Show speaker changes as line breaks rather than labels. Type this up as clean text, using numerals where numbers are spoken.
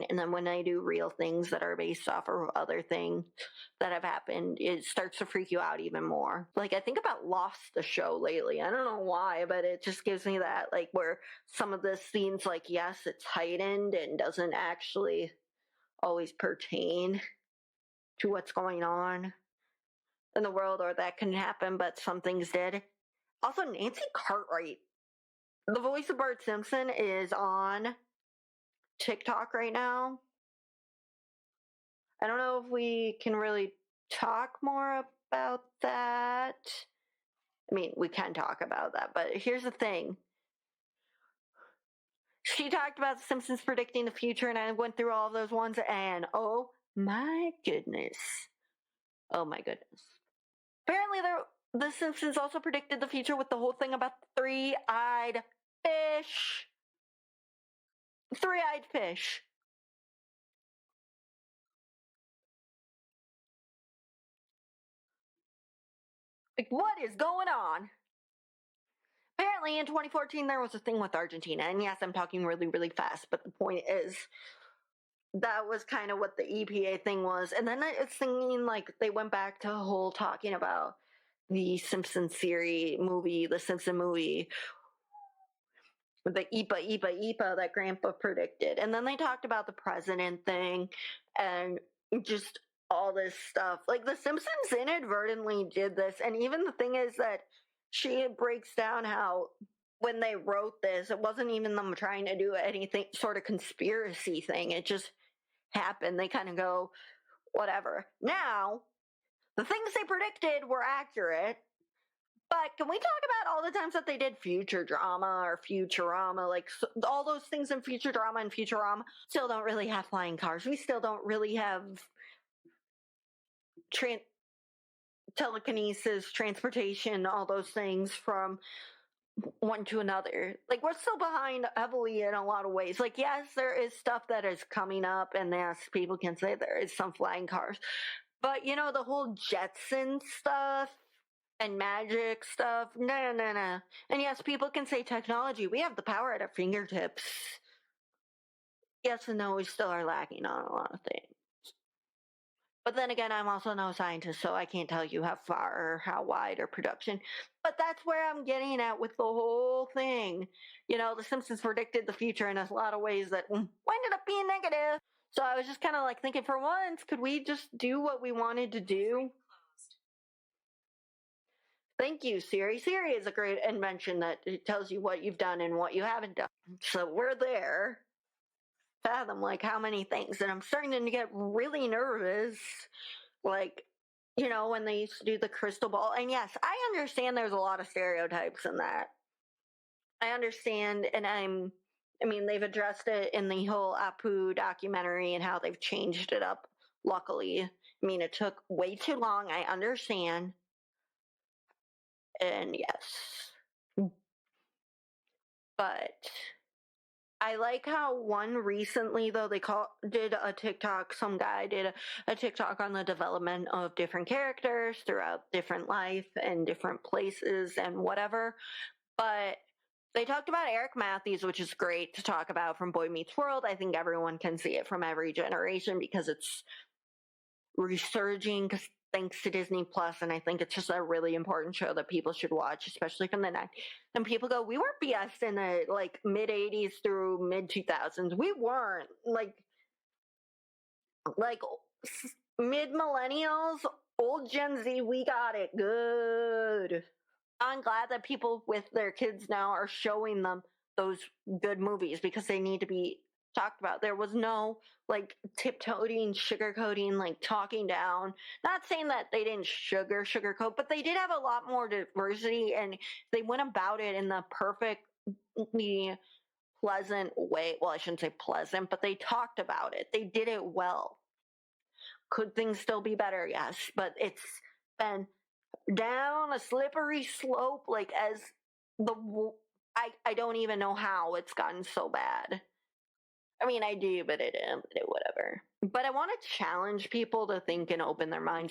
And then when they do real things that are based off of other things that have happened, it starts to freak you out even more. Like, I think about Lost, the show, lately. I don't know why, but it just gives me that, like, where some of this seems like, yes, it's heightened and doesn't actually always pertain to what's going on in the world, or that can happen, but some things did. Also, Nancy Cartwright, the voice of Bart Simpson, is on TikTok right now. I don't know if we can really talk more about that. I mean, we can talk about that, but here's the thing. She talked about The Simpsons predicting the future, and I went through all of those ones, and oh my goodness. Oh my goodness. Apparently, The Simpsons also predicted the future with the whole thing about the three-eyed fish. Three-eyed fish. Like, what is going on? Apparently, in 2014, there was a thing with Argentina. And yes, I'm talking really, really fast. But the point is, that was kind of what the EPA thing was. And then it's thinking, like, they went back to the whole talking about the Simpsons series movie, the Simpson movie, the EPA that Grandpa predicted. And then they talked about the president thing and just all this stuff. Like, the Simpsons inadvertently did this. And even the thing is that she breaks down how when they wrote this, it wasn't even them trying to do anything sort of conspiracy thing. It just happened. They kind of go, whatever. Now, the things they predicted were accurate. But can we talk about all the times that they did future drama or Futurama? Like, all those things in future drama and Futurama still don't really have flying cars. We still don't really have telekinesis, transportation, all those things from one to another. Like, we're still behind heavily in a lot of ways. Like, yes, there is stuff that is coming up, and yes, people can say there is some flying cars. But, you know, the whole Jetson stuff and magic stuff, no. And yes, people can say technology. We have the power at our fingertips. Yes and no, we still are lacking on a lot of things. But then again, I'm also no scientist, so I can't tell you how far or how wide or production. But that's where I'm getting at with the whole thing. You know, The Simpsons predicted the future in a lot of ways that ended up being negative. So I was just kind of like thinking, for once, could we just do what we wanted to do? Thank you, Siri. Siri is a great invention that it tells you what you've done and what you haven't done. So we're there. Fathom, like, how many things. And I'm starting to get really nervous. Like, you know, when they used to do the crystal ball. And yes, I understand there's a lot of stereotypes in that. I understand, and I mean, they've addressed it in the whole Apu documentary and how they've changed it up, luckily. I mean, it took way too long. I understand. And yes. But I like how one recently, though, did a TikTok, some guy did a TikTok on the development of different characters throughout different life and different places and whatever. But they talked about Eric Matthews, which is great to talk about from Boy Meets World. I think everyone can see it from every generation because it's resurging thanks to Disney Plus, and I think it's just a really important show that people should watch, especially from the 90s. And people go, we weren't BS in the like mid 80s through mid 2000s. We weren't like mid millennials, old Gen Z. We got it good. I'm glad that people with their kids now are showing them those good movies because they need to be talked about. There was no like tiptoeing, sugarcoating, like talking down. Not saying that they didn't sugarcoat, but they did have a lot more diversity and they went about it in the perfectly pleasant way. Well, I shouldn't say pleasant, but they talked about it. They did it well. Could things still be better? Yes, but it's been down a slippery slope, like as I don't even know how it's gotten so bad. I mean, I do, but whatever. But I want to challenge people to think and open their minds.